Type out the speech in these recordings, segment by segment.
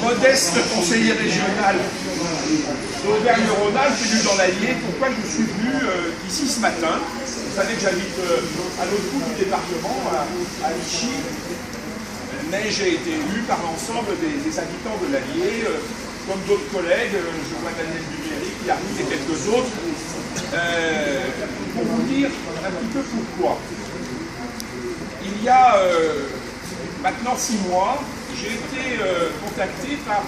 modeste conseiller régional d'Auvergne-Rhône-Alpes, élu dans l'Allier. Pourquoi je suis venu ici ce matin? Vous savez que j'habite à l'autre bout du département, à Vichy, mais j'ai été élu par l'ensemble des habitants de l'Allier, comme d'autres collègues. Je vois Daniel Duméry qui arrive et quelques autres, pour vous dire un petit peu pourquoi. Il y a maintenant 6 mois, j'ai été contacté par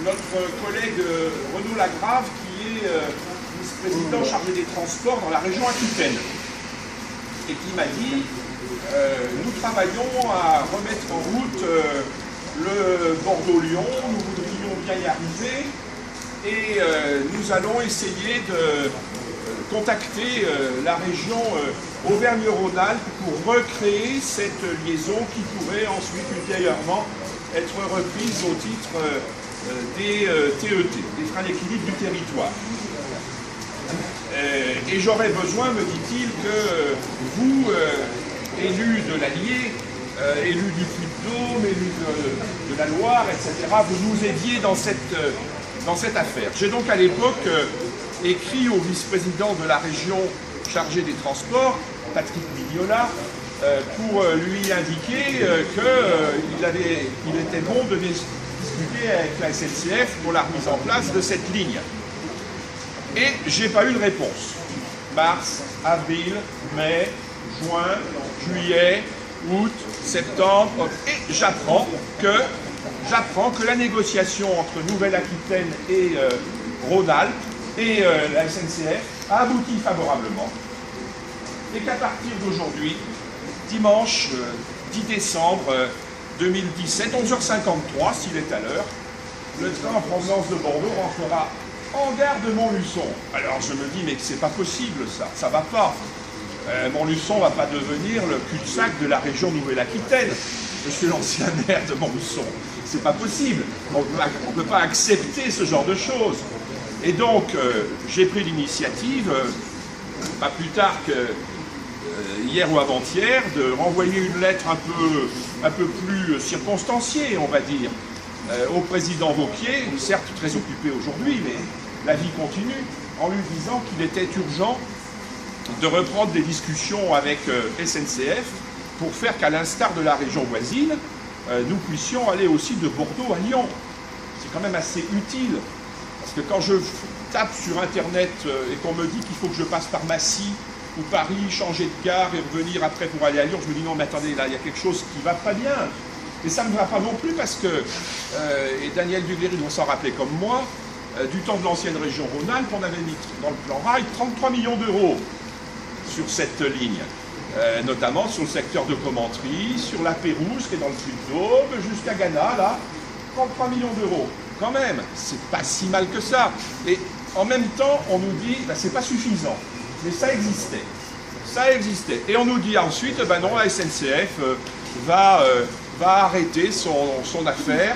notre collègue Renaud Lagrave, qui est vice-président chargé des transports dans la région Aquitaine, et qui m'a dit nous travaillons à remettre en route le Bordeaux-Lyon, nous voudrions bien y arriver, et nous allons essayer de contacter la région Auvergne-Rhône-Alpes pour recréer cette liaison qui pourrait ensuite ultérieurement être reprise au titre des TET, des freins d'équilibre du territoire. Et j'aurais besoin, me dit-il, que vous, élus de l'Allier, élus du Puy-de-Dôme, élus de la Loire, etc., vous nous aidiez dans cette affaire. J'ai donc à l'époque écrit au vice-président de la région chargé des transports, Patrick Mignola, pour lui indiquer qu'il était bon de discuter avec la SNCF pour la remise en place de cette ligne. Et j'ai pas eu de réponse. Mars, avril, mai, juin, juillet, août, septembre, et j'apprends que la négociation entre Nouvelle-Aquitaine et Rhône-Alpes et la SNCF a abouti favorablement, et qu'à partir d'aujourd'hui, dimanche 10 décembre 2017, 11h53 s'il est à l'heure, le train en provenance de Bordeaux rentrera en gare de Montluçon. Alors je me dis, mais c'est pas possible ça va pas. Montluçon va pas devenir le cul-de-sac de la région Nouvelle-Aquitaine. Je suis l'ancien maire de Montluçon. C'est pas possible. On ne peut pas accepter ce genre de choses. Et donc, j'ai pris l'initiative, pas plus tard que hier ou avant-hier, de renvoyer une lettre un peu plus circonstanciée, on va dire, au président Vauquier, certes très occupé aujourd'hui, mais la vie continue, en lui disant qu'il était urgent de reprendre des discussions avec SNCF pour faire qu'à l'instar de la région voisine, nous puissions aller aussi de Bordeaux à Lyon. C'est quand même assez utile. Parce que quand je tape sur Internet et qu'on me dit qu'il faut que je passe par Massy ou Paris, changer de gare et revenir après pour aller à Lyon, je me dis non mais attendez, là il y a quelque chose qui ne va pas bien. Et ça ne va pas non plus parce que, et Daniel Duméry doit s'en rappeler comme moi, du temps de l'ancienne région Rhône-Alpes, on avait mis dans le plan rail 33 millions d'euros sur cette ligne. Notamment sur le secteur de Commentry, sur la Pérouse qui est dans le Puy-de-Dôme, jusqu'à Ghana, là, 33 millions d'euros. Quand même, c'est pas si mal que ça. Et en même temps, on nous dit, ben, c'est pas suffisant. Mais ça existait. Ça existait. Et on nous dit ensuite, ben non, la SNCF va arrêter son affaire.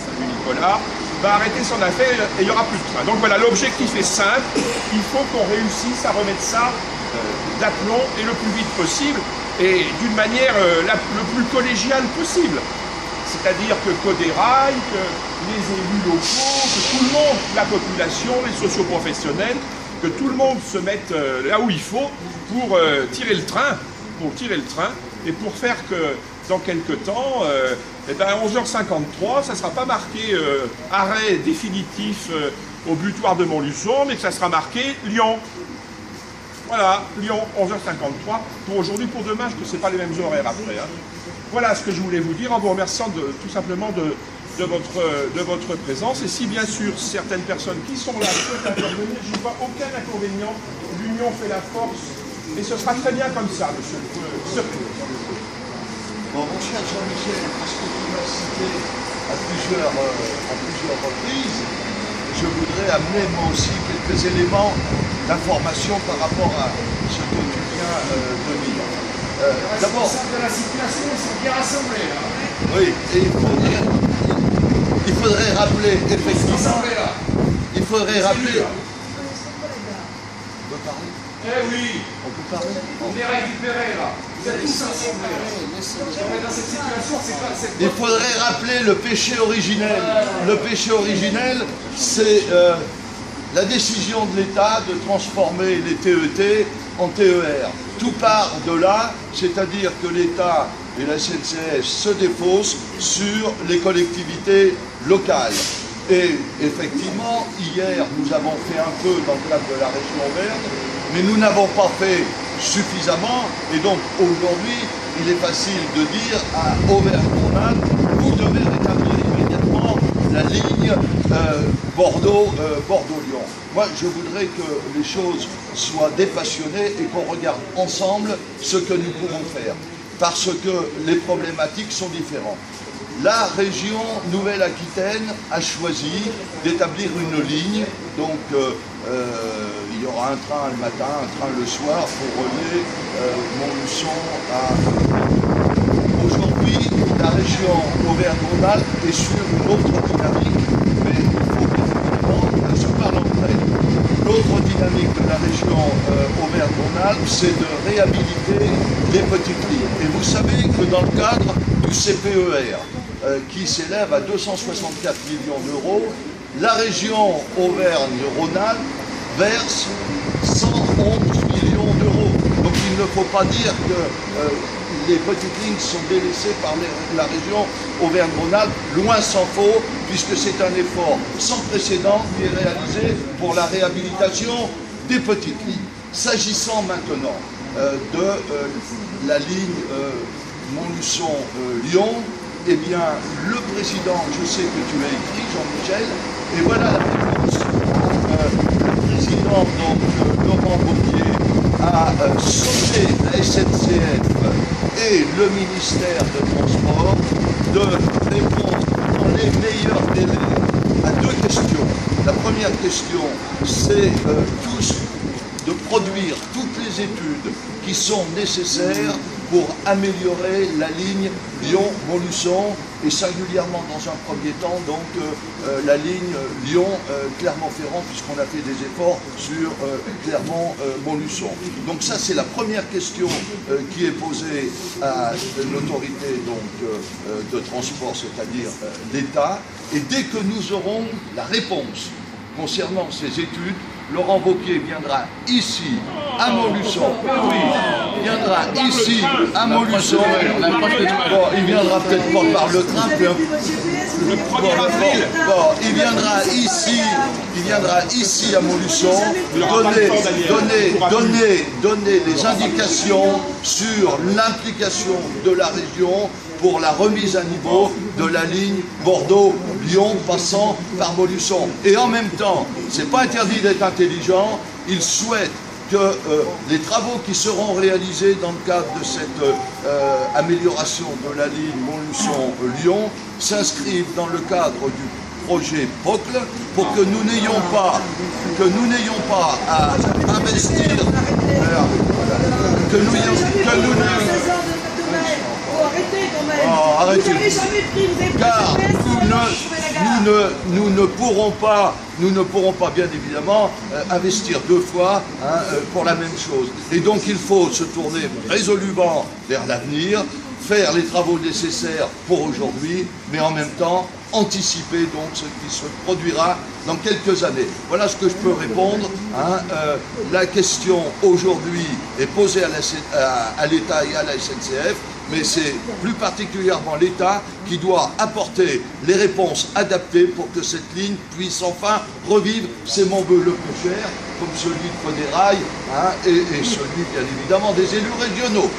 Salut Nicolas. Va arrêter son affaire et il n'y aura plus de train. Donc voilà, l'objectif est simple. Il faut qu'on réussisse à remettre ça d'aplomb et le plus vite possible et d'une manière le plus collégiale possible. C'est-à-dire que Coderail, que les élus locaux, que tout le monde, la population, les socioprofessionnels, que tout le monde se mette là où il faut pour tirer le train, et pour faire que dans quelques temps, eh ben, à 11h53, ça ne sera pas marqué arrêt définitif au butoir de Montluçon, mais que ça sera marqué Lyon. Voilà, Lyon, 11h53, pour aujourd'hui, pour demain, je ne sais pas les mêmes horaires après. Hein. Voilà ce que je voulais vous dire en vous remerciant tout simplement de votre présence. Et si bien sûr certaines personnes qui sont là souhaitent intervenir, je ne vois aucun inconvénient. L'union fait la force et ce sera très bien comme ça, monsieur le secrétaire. Bon, mon cher Jean-Michel, parce que tu m'as cité à plusieurs reprises, je voudrais amener moi aussi quelques éléments d'information par rapport à ce que tu viens de dire. D'abord, de la circulation, ils sont bien rassemblés là. Oui, et il faudrait rappeler effectivement. Il faudrait rappeler. On peut parler? Eh oui, On peut parler? on est récupérés là. Vous Il faudrait rappeler le péché originel. Le péché originel, c'est la décision de l'État de transformer les TET en TER. Tout part de là, c'est-à-dire que l'État et la SNCF se défaussent sur les collectivités locales. Et effectivement, hier, nous avons fait un peu dans le cadre de la région Auvergne, mais nous n'avons pas fait suffisamment. Et donc, aujourd'hui, il est facile de dire à Auvergne-Rhône-Alpes, vous devez rétablir immédiatement la ligne Bordeaux-Lyon. Moi, je voudrais que les choses soient dépassionnées et qu'on regarde ensemble ce que nous pouvons faire, parce que les problématiques sont différentes. La région Nouvelle-Aquitaine a choisi d'établir une ligne, donc il y aura un train le matin, un train le soir pour relier Montluçon à... Aujourd'hui, la région Auvergne-Rhône-Alpes est sur une autre dynamique, mais il faut qu'effectivement elles se parlent entre elles. L'autre dynamique de la région Auvergne-Rhône-Alpes, c'est de réhabiliter les petites lignes. Et vous savez que dans le cadre du CPER, qui s'élève à 264 millions d'euros, la région Auvergne-Rhône-Alpes verse 111 millions d'euros. Donc il ne faut pas dire que les petites lignes sont délaissées par la région Auvergne-Rhône-Alpes, loin s'en faut, puisque c'est un effort sans précédent qui est réalisé pour la réhabilitation des petites lignes. S'agissant maintenant de la ligne Montluçon-Lyon, eh bien, le président, je sais que tu as écrit, Jean-Michel, et voilà la réponse. Le président, donc, Laurent Wauquiez, a sauté la SNCF et le ministère des Transports de répondre dans les meilleurs délais à deux questions. La première question, c'est de produire toutes les études qui sont nécessaires pour améliorer la ligne Lyon-Montluçon et singulièrement dans un premier temps donc la ligne Lyon-Clermont-Ferrand puisqu'on a fait des efforts sur Clermont-Montluçon. Donc ça c'est la première question qui est posée à l'autorité de transport, c'est-à-dire l'État, et dès que nous aurons la réponse concernant ces études, Laurent Wauquiez viendra ici, à Montluçon. Oui, viendra ici, à Montluçon. Bon, il viendra peut-être pas par le train. Le 1er avril. Bon, il viendra ici à Montluçon donner des indications sur l'implication de la région pour la remise à niveau de la ligne Bordeaux-Lyon passant par Montluçon. Et en même temps, c'est pas interdit d'être intelligent, il souhaite que les travaux qui seront réalisés dans le cadre de cette amélioration de la ligne Montluçon-Lyon s'inscrivent dans le cadre du projet POCL pour que nous n'ayons pas à investir arrêtez. Car nous ne pourrons pas, bien évidemment, investir deux fois pour la même chose. Et donc il faut se tourner résolument vers l'avenir, faire les travaux nécessaires pour aujourd'hui, mais en même temps anticiper donc ce qui se produira dans quelques années. Voilà ce que je peux répondre. La question aujourd'hui est posée à l'État et à la SNCF, mais c'est plus particulièrement l'État qui doit apporter les réponses adaptées pour que cette ligne puisse enfin revivre. C'est mon vœu le plus cher, comme celui de Fédérail et celui bien évidemment des élus régionaux.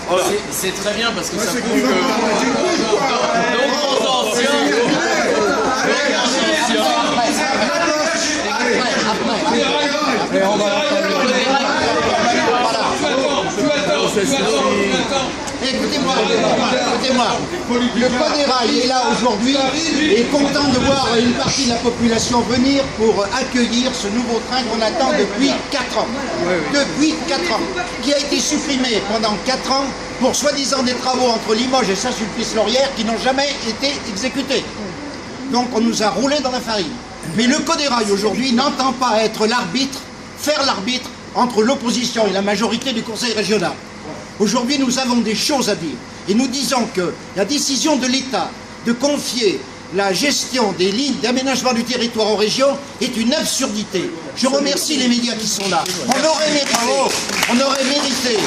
Voilà. C'est très bien parce que ça prouve que nos grands anciens... Écoutez-moi, le Fédérail est là aujourd'hui et est content de voir une partie de la population venir pour accueillir ce nouveau train qu'on attend depuis 4 ans. Depuis 4 ans, qui a été supprimé pendant 4 ans pour soi-disant des travaux entre Limoges et Saint-Sulpice-Laurière qui n'ont jamais été exécutés. Donc on nous a roulé dans la farine. Mais le Fédérail aujourd'hui n'entend pas être l'arbitre, faire l'arbitre entre l'opposition et la majorité du Conseil régional. Aujourd'hui, nous avons des choses à dire. Et nous disons que la décision de l'État de confier la gestion des lignes d'aménagement du territoire aux régions est une absurdité. Je remercie les médias qui sont là. On aurait mérité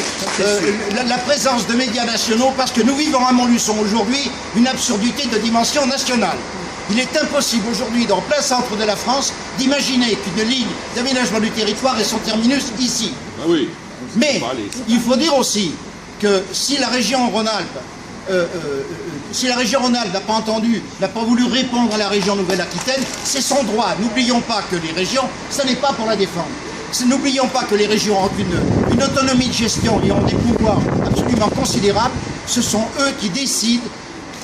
la présence de médias nationaux parce que nous vivons à Montluçon aujourd'hui une absurdité de dimension nationale. Il est impossible aujourd'hui, dans plein centre de la France, d'imaginer qu'une ligne d'aménagement du territoire ait son terminus ici. Ah oui. Mais il faut dire aussi que si la région Rhône-Alpes n'a pas entendu, n'a pas voulu répondre à la région Nouvelle-Aquitaine, c'est son droit. N'oublions pas que les régions, ça n'est pas pour la défendre. N'oublions pas que les régions ont une autonomie de gestion et ont des pouvoirs absolument considérables. Ce sont eux qui décident,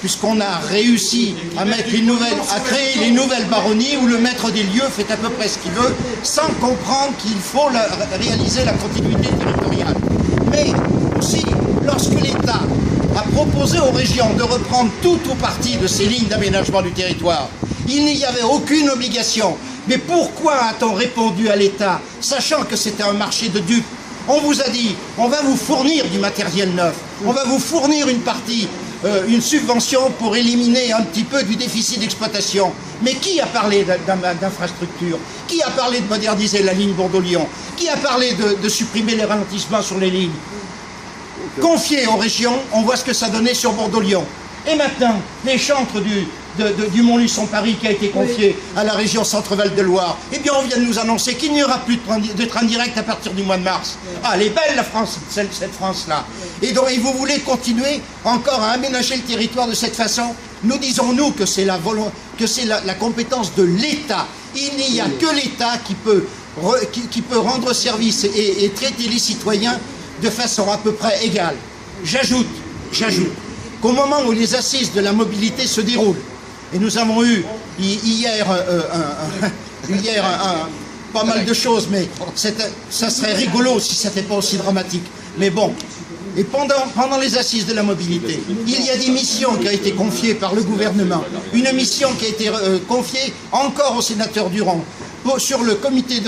puisqu'on a réussi à créer les nouvelles baronnies où le maître des lieux fait à peu près ce qu'il veut, sans comprendre qu'il faut réaliser la continuité territoriale. Mais aussi, lorsque l'État a proposé aux régions de reprendre tout ou partie de ces lignes d'aménagement du territoire, il n'y avait aucune obligation. Mais pourquoi a-t-on répondu à l'État, sachant que c'était un marché de dupes? On vous a dit, on va vous fournir du matériel neuf, on va vous fournir une partie, une subvention pour éliminer un petit peu du déficit d'exploitation. Mais qui a parlé d'infrastructure? Qui a parlé de moderniser la ligne Bordeaux-Lyon? Qui a parlé de supprimer les ralentissements sur les lignes? Confié aux régions, on voit ce que ça donnait sur Bordeaux-Lyon. Et maintenant, les chantres du Montluçon-Paris qui a été confié à la région Centre-Val de Loire, eh bien on vient de nous annoncer qu'il n'y aura plus de train direct à partir du mois de mars. Ah, elle est belle la France, cette France-là. Et donc, vous voulez continuer encore à aménager le territoire de cette façon? Nous disons, nous, que c'est la compétence de l'État. Il n'y a que l'État qui peut rendre service et traiter les citoyens de façon à peu près égale. J'ajoute qu'au moment où les assises de la mobilité se déroulent, et nous avons eu hier pas mal de choses, mais ça serait rigolo si ce n'était pas aussi dramatique. Mais bon, et pendant les assises de la mobilité, il y a des missions qui ont été confiées par le gouvernement. Une mission qui a été confiée encore au sénateur Durand sur le comité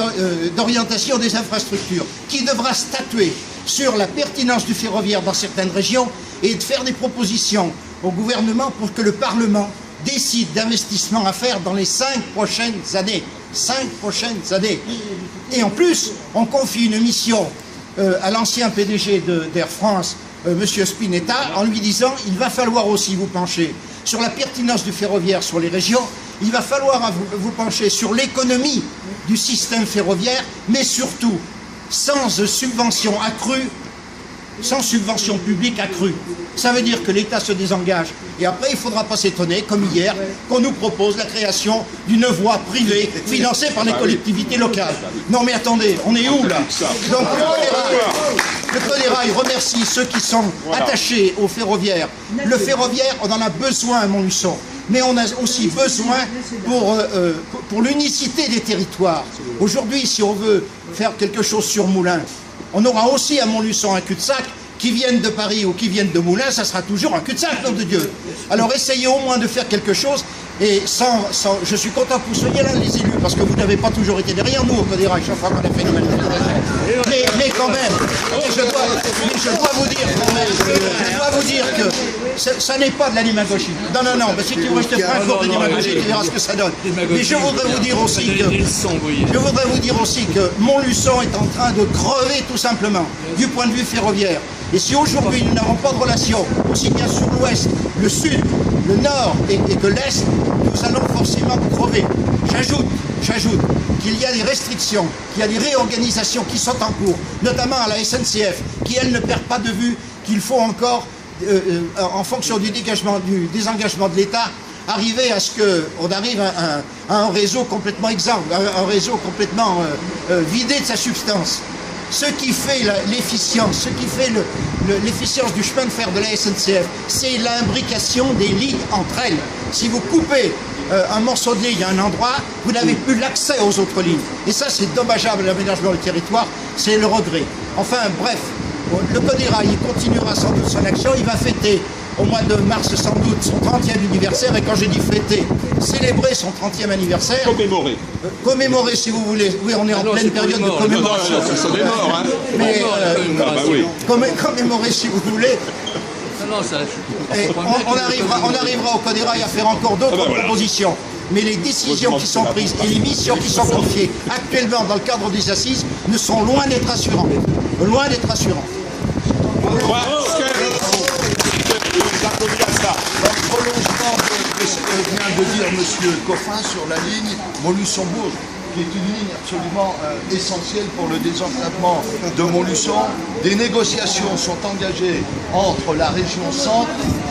d'orientation des infrastructures, qui devra statuer sur la pertinence du ferroviaire dans certaines régions et de faire des propositions au gouvernement pour que le Parlement décide d'investissements à faire dans les 5 prochaines années. 5 prochaines années. Et en plus, on confie une mission à l'ancien PDG d'Air France, M. Spinetta, en lui disant il va falloir aussi vous pencher sur la pertinence du ferroviaire sur les régions, il va falloir vous pencher sur l'économie du système ferroviaire, mais surtout sans subvention accrue, sans subvention publique accrue. Ça veut dire que l'État se désengage. Et après, il ne faudra pas s'étonner, comme hier, qu'on nous propose la création d'une voie privée financée par les collectivités locales. Non mais attendez, on est où là? Donc le Code des Rails remercie ceux qui sont attachés au ferroviaire. Le ferroviaire, on en a besoin à Montluçon. Mais on a aussi besoin pour l'unicité des territoires. Aujourd'hui, si on veut faire quelque chose sur Moulins, on aura aussi à Montluçon un cul-de-sac. Qui viennent de Paris ou qui viennent de Moulins, ça sera toujours un cul-de-sac, nom de Dieu. Alors essayez au moins de faire quelque chose, et je suis content que vous soyez là, les élus, parce que vous n'avez pas toujours été derrière nous au Code des Rails, chaque fois qu'on a fait une manifestation. Mais quand même, je dois vous dire que ça n'est pas de la démagogie. Non, mais si tu veux, je te ferai un cours de démagogie, tu verras ce que ça donne. Mais je voudrais vous dire aussi que Montluçon est en train de crever tout simplement, du point de vue ferroviaire. Et si aujourd'hui nous n'avons pas de relation, aussi bien sur l'ouest, le sud, le nord et que l'est, nous allons forcément crever. J'ajoute qu'il y a des restrictions, qu'il y a des réorganisations qui sont en cours, notamment à la SNCF, qui elle ne perd pas de vue qu'il faut encore, en fonction du désengagement de l'État, arriver à ce qu'on arrive à un réseau complètement exsangue, un réseau complètement vidé de sa substance. Ce qui fait l'efficience, l'efficience du chemin de fer de la SNCF, c'est l'imbrication des lignes entre elles. Si vous coupez un morceau de ligne à un endroit, vous n'avez plus l'accès aux autres lignes. Et ça, c'est dommageable à l'aménagement du territoire, c'est le regret. Enfin, bref, le Code des Rails, il continuera sans doute son action, il va fêter au mois de mars sans doute son 30e anniversaire, et quand j'ai dit fêter, célébrer son 30e anniversaire, commémorer si vous voulez, oui on est en pleine période de commémoration, mais commémorer si vous voulez. Et on arrivera au Code des rails à faire encore d'autres propositions. Mais les décisions qui sont prises et les missions qui sont confiées actuellement dans le cadre des assises ne sont loin d'être rassurantes. Loin d'être rassurantes. Dans le prolongement de ce que vient de dire M. Coffin sur la ligne Montluçon-Bourges, qui est une ligne absolument essentielle pour le désenclavement de Montluçon, des négociations sont engagées entre la région Centre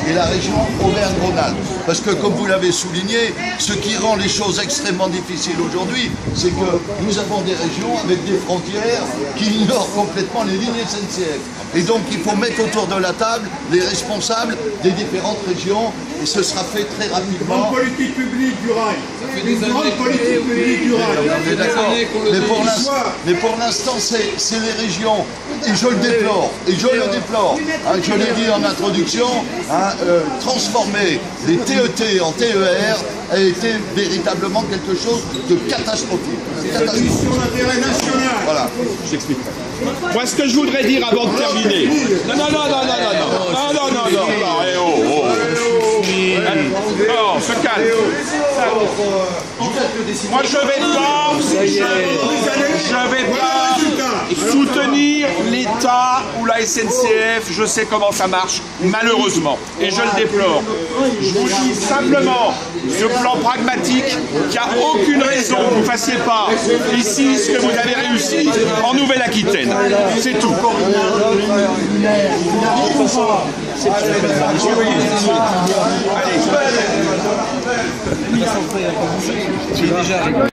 et la région Auvergne-Rhône-Alpes. Parce que, comme vous l'avez souligné, ce qui rend les choses extrêmement difficiles aujourd'hui, c'est que nous avons des régions avec des frontières qui ignorent complètement les lignes SNCF. Et donc, il faut mettre autour de la table les responsables des différentes régions, et ce sera fait très rapidement. Une politique publique du rail. Une grande politique publique du rail. On est d'accord. Mais pour l'instant, c'est les régions. Et je le déplore. Et je le déplore. Je l'ai dit en introduction, transformer les TET en TER a été véritablement quelque chose de catastrophique. C'est sur l'intérêt national. Voilà. J'expliquerai. Moi, ce que je voudrais dire avant de terminer. Non, on se calme. Moi, je vais pas soutenir l'État ou la SNCF. Je sais comment ça marche, malheureusement, et je le déplore. Je vous dis simplement, ce plan pragmatique, qu'il n'y a aucune raison que vous ne fassiez pas ici ce que vous avez réussi en Nouvelle-Aquitaine. C'est tout. Allez.